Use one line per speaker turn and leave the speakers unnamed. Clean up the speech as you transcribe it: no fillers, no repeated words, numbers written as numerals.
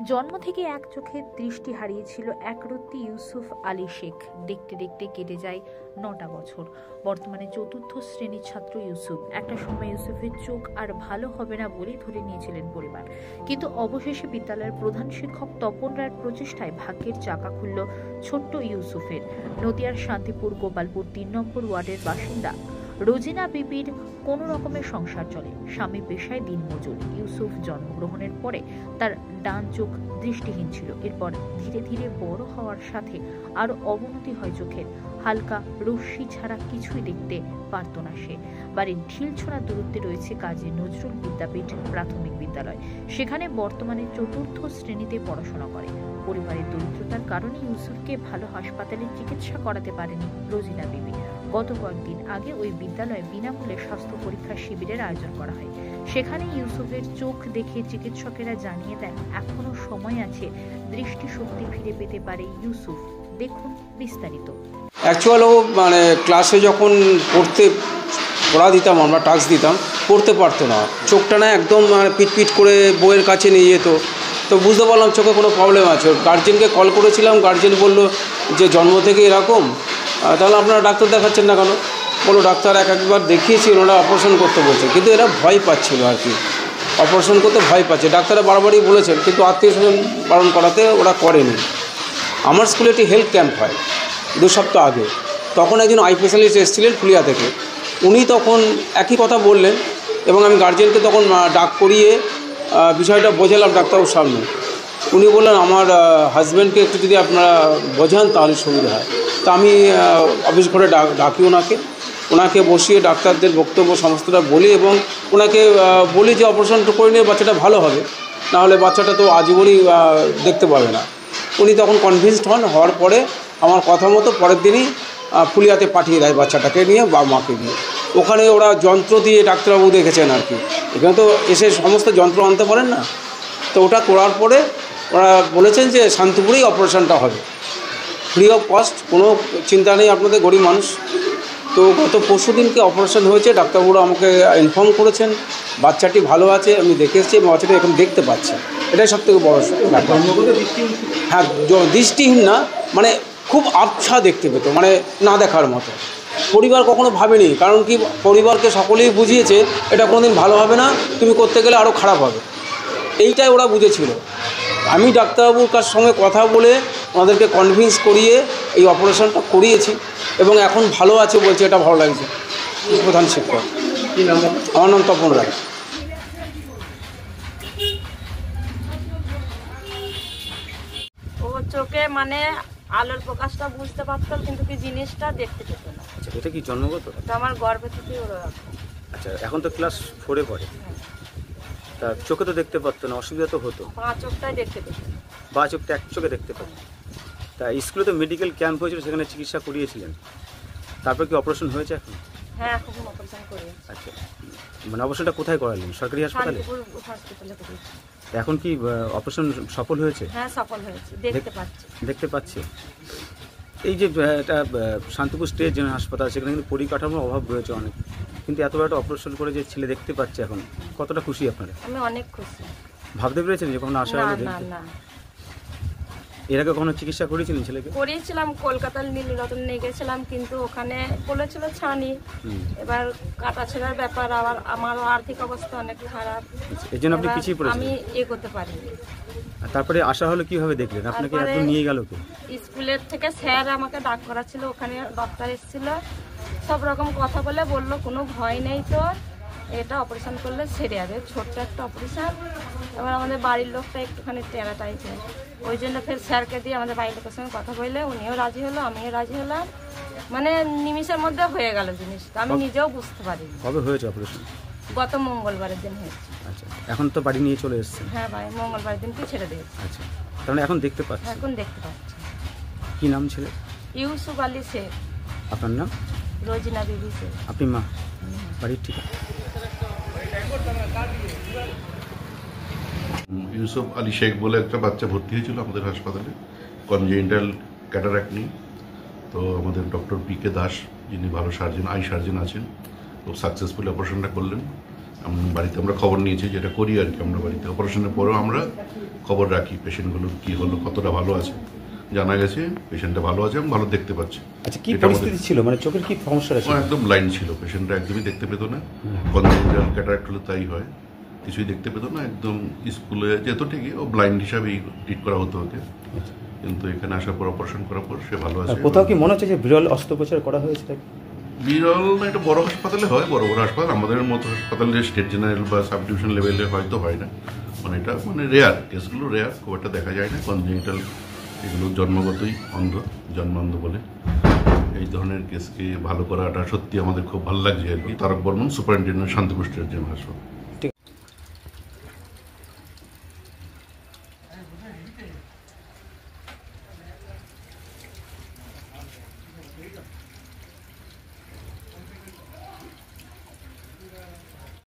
জন্ম থেকে এক চোখে দৃষ্টি হারিয়েছিল একরত্তি ইউসুফ আলী শেখ। দেখতে দেখতে কেটে যায় ৯টা বছর। বর্তমানে চতুর্থ শ্রেণীর ছাত্র ইউসুফ। একটা সময় ইউসুফের চোখ আর ভালো হবে না বলেই ধরে নিয়েছিলেন পরিবার, কিন্তু অবশেষে বিদ্যালয়ের প্রধান শিক্ষক তপন রায়ের প্রচেষ্টায় ভাগ্যের চাকা খুলল ছোট্ট ইউসুফের। নদিয়ার শান্তিপুর গোপালপুর ৩ নম্বর ওয়ার্ডের বাসিন্দা রোজিনা বিবির কোনো রকমের সংসার চলে। স্বামী পেশায় দিনমজুর। ইউসুফ জন্মগ্রহণের পরে তার ডান চোখ দৃষ্টিহীন ছিল। এরপর ধীরে ধীরে বড় হওয়ার সাথে আরো অবনতি হয় চোখের। হালকা রশ্মি ছাড়া কিছুই দেখতে পারত না সে। বাড়ির ঢিলছোড়া দূরত্বে রয়েছে কাজী নজরুল বিদ্যাপীঠ প্রাথমিক বিদ্যালয়। সেখানে বর্তমানে চতুর্থ শ্রেণীতে পড়াশোনা করে। পরিবারের দরিদ্রতার কারণে ইউসুফকে ভালো হাসপাতালে চিকিৎসা করাতে পারেনি রোজিনা বিবি। গত কয়েকদিন আগে ওই বিদ্যালয়ে বিনামূল্যে স্বাস্থ্য পরীক্ষা শিবিরের আয়োজন করা হয়। সেখানে ইউসুফের চোখ দেখে চিকিৎসকেরা জানিয়ে দেন এখনো সময় আছে, দৃষ্টিশক্তি ফিরে পেতে পারে ইউসুফ। দেখুন বিস্তারিত।
অ্যাকচুয়াল ও ক্লাসে যখন পড়া দিতাম, আমরা টাস্ক দিতাম, পড়তে পারতো না। চোখটা না একদম পিটপিট করে বইয়ের কাছে নিয়ে যেত। তো বুঝতে পারলাম চোখে কোনো প্রবলেম আছে। গার্জেনকে কল করেছিলাম, গার্জেন বলল যে জন্ম থেকে এরকম। তাহলে আপনারা ডাক্তার দেখাচ্ছেন না কেন? বলো ডাক্তার একবার দেখিয়েছি, ওনারা অপারেশন করতে বলছে, কিন্তু এরা ভয় পাচ্ছিল আর কি, অপারেশন করতে ভয় পাচ্ছে। ডাক্তাররা বারবারই বলেছেন, কিন্তু আত্মীয় স্বজন বারণ করাতে ওরা করেনি। আমার স্কুলে একটি হেলথ ক্যাম্প হয় 2 সপ্তাহ আগে। তখন একজন আই স্পেশালিস্ট এসেছিলেন ফুলিয়া থেকে। উনি তখন একই কথা বললেন এবং আমি গার্জেনকে তখন ডাক করিয়ে বিষয়টা বোঝালাম ডাক্তারবাবুর সামনে। উনি বললেন আমার হাজব্যান্ডকে একটু যদি আপনারা বোঝান তাহলে সুবিধা হয়। তা আমি অফিস ঘরে ডাকি ওনাকে বসিয়ে ডাক্তারদের বক্তব্য সমস্তটা বলি এবং ওনাকে বলি যে অপারেশনটা করে নিয়ে বাচ্চাটা ভালো হবে, নাহলে বাচ্চাটা তো আজীবনই দেখতে পাবে না। উনি তখন কনভিন্সড হওয়ার পরে আমার কথা মতো পরের দিনই ফুলিয়াতে পাঠিয়ে দেয় বাচ্চাটাকে নিয়ে বা মাকে নিয়ে। ওখানে ওরা যন্ত্র দিয়ে ডাক্তারবাবু দেখেছেন আর কি, এখানে তো এসে সমস্ত যন্ত্র আনতে পারেন না। তো ওটা করার পরে ওরা বলেছেন যে শান্তিপুরেই অপারেশনটা হবে, ফ্রি অফ কস্ট, কোনো চিন্তা নেই, আপনাদের গরিব মানুষ। তো গত পরশু দিনকে অপারেশন হয়েছে। ডাক্তারবাবুরা আমাকে ইনফর্ম করেছেন বাচ্চাটি ভালো আছে, আমি দেখে এসেছি এবং বাচ্চাটি এখন দেখতে পাচ্ছে। এটাই সবথেকে বড় ব্যাপার। হ্যাঁ, দৃষ্টিহীন না, মানে খুব আবছা দেখতে পেত, মানে না দেখার মতো। পরিবার কখনো ভাবেনি, কারণ কি পরিবারকে সকলেই বুঝিয়েছে এটা কোনোদিন ভালো হবে না, তুমি করতে গেলে আরও খারাপ হবে, এইটাই ওরা বুঝেছিল। আমি ডাক্তারবাবুর কাছ সঙ্গে কথা বলে ওনাদেরকে কনভিন্স করিয়ে এই অপারেশনটা করিয়েছি এবং এখন ভালো আছে বলছে, এটা ভালো লাগছে। প্রধান শিক্ষক। কী নাম? আমার নাম তপন রায়।
ও চোখে মানে আলোর প্রকাশটা বুঝতে পারতাম, কিন্তু কি জিনিসটা দেখতে পেত না।
আচ্ছা, এটা কি জন্মগত?
এটা আমার গর্ভে থেকেই ওরা।
আচ্ছা, এখন তো ক্লাস 4-এ পড়ে। তা চোখে তো দেখতে পারতো না, অসুবিধা তো হতো?
5 চোখটাই দেখতে পেত।
বা চোখটা এক চোখে দেখতে পারত। তা স্কুলে তো মেডিকেল ক্যাম্প হয়েছিল, সেখানে চিকিৎসা করিয়েছিলেন, তারপর কি অপারেশন হয়েছে এখন?
হ্যাঁ, এখন অপারেশন করি।
আচ্ছা, মানে অপারেশনটা কোথায় করালেন? সরকারি হাসপাতালে?
হসপিটালে করেছি।
এখন কি অপারেশন সফল হয়েছে?
হ্যাঁ, সফল হয়েছে, দেখতে পাচ্ছে। এই যে এটা শান্তিপুর স্টেট জেনারেল হাসপাতাল, সেখানে কিন্তু পরিকাঠামোর অভাব রয়েছে অনেক, কিন্তু এত বড় একটা অপারেশন করে যে ছেলে দেখতে পাচ্ছে, এখন কতটা খুশি আপনারা? আমি অনেক খুশি।
ভাবতে পেরেছেন যে কখনো আশা হলো?
না,
এর আগে কখনো চিকিৎসা করেছিলেন ছেলেকে?
করিয়েছিলাম, কলকাতার নীলরতন নিয়ে গেছিলাম, কিন্তু ওখানে বলেছিল ছানি। এবার কাটা ছেঁড়ার ব্যাপার, আবার আমারও আর্থিক অবস্থা অনেক খারাপ,
এই জন্য আপনি পিছিয়ে পড়েছেন।
আমি করতে পারিনি।
তারপরে আশা হলো কিভাবে দেখলেন? আপনাকে একদম নিয়ে গেল কে?
স্কুলের থেকে স্যার আমাকে ডাক করা ছিল, ওখানে ডক্টর এসেছিল, সব রকম কথা বলে বলল কোনো ভয় নেই তোর, এটা অপারেশন করলে সেরে যাবে, ছোট্ট একটা অপারেশন। এবার আমাদের বাড়ির লোকটা একটুখানি টেরা টাইপের, ওই জন্য ফের স্যারকে দিয়ে আমাদের বাড়ির লোকের সঙ্গে কথা বললে উনিও রাজি হলো, আমিও রাজি হলাম, মানে নিমিষের মধ্যে হয়ে গেল জিনিসটা, আমি নিজেও বুঝতে পারিনি।
কবে হয়েছে অপারেশন?
গত মঙ্গলবারের দিন হয়েছে।
আচ্ছা, এখন তো বাড়ি নিয়ে চলে এসেছেন?
হ্যাঁ ভাই, মঙ্গলবারের দিন তুই ছেড়ে দিয়েছি।
আচ্ছা, তাহলে এখন দেখতে পাচ্ছি?
এখন দেখতে পাচ্ছি।
কি নাম ছেলে?
ইউসুফ আলী শেখ।
আপনার নাম?
রোজিনা বিবি শেখ।
আপনি মা? বাড়ির ঠিকানা?
ইউসুফ আলী শেখ বলে একটা বাচ্চা ভর্তি হয়েছিল আমাদের হাসপাতালে, কনজেনিটাল ক্যাটারাক্ট নিয়ে। তো আমাদের ডক্টর পি কে দাস, যিনি ভালো সার্জন, আই সার্জন আছেন, খুব সাকসেসফুলি অপারেশনটা করলেন বাড়িতে আমরা খবর নিয়েছি, যেটা করি আর কি। আমরা বাড়িতে অপারেশনের পরেও আমরা খবর রাখি পেশেন্টগুলোর কী হলো, কতটা ভালো আছে। জানা গেছে পেশেন্টটা ভালো আছে এবং ভালো দেখতে পাচ্ছে।
আচ্ছা, কি পরিস্থিতি ছিল, মানে চোখের কি সমস্যা ছিল?
একদম ব্লাইন্ড ছিল পেশেন্টটা, একদমই দেখতে পেত না। কনজেনিটাল ক্যাটারাক্ট হলে তাই হয়, কিছুই দেখতে পেত না। একদম স্কুলে যেত ঠিকই, ও ব্লাইন্ড হিসাবেই ট্রিট করা হতো ওকে। কিন্তু এখানে আসার পর অপারেশন করার পর সে ভালো আছে।
কোথাও কি মনে হচ্ছে যে বিরল অস্ত্রোপচার করা হয়েছে?
বিরল না, একটা বড় হাসপাতালে হয়, বড় বড় হাসপাতাল। আমাদের মতো হাসপাতালে স্টেট জেনারেল বা সাব ডিভিশন লেভেলে হয়তো হয় না। মানে এটা মানে রেয়ার, কেসগুলো রেয়ার, খুব একটা দেখা যায় না। কনজেনিটাল এগুলো জন্মগতই অন্ধ, জন্মান্ধ বলে। এই ধরনের কেসকে ভালো করাটা সত্যি আমাদের খুব ভালো লাগছে আর কি। Tarak Barman, superintendent, Shantipur state general হাসপাতাল।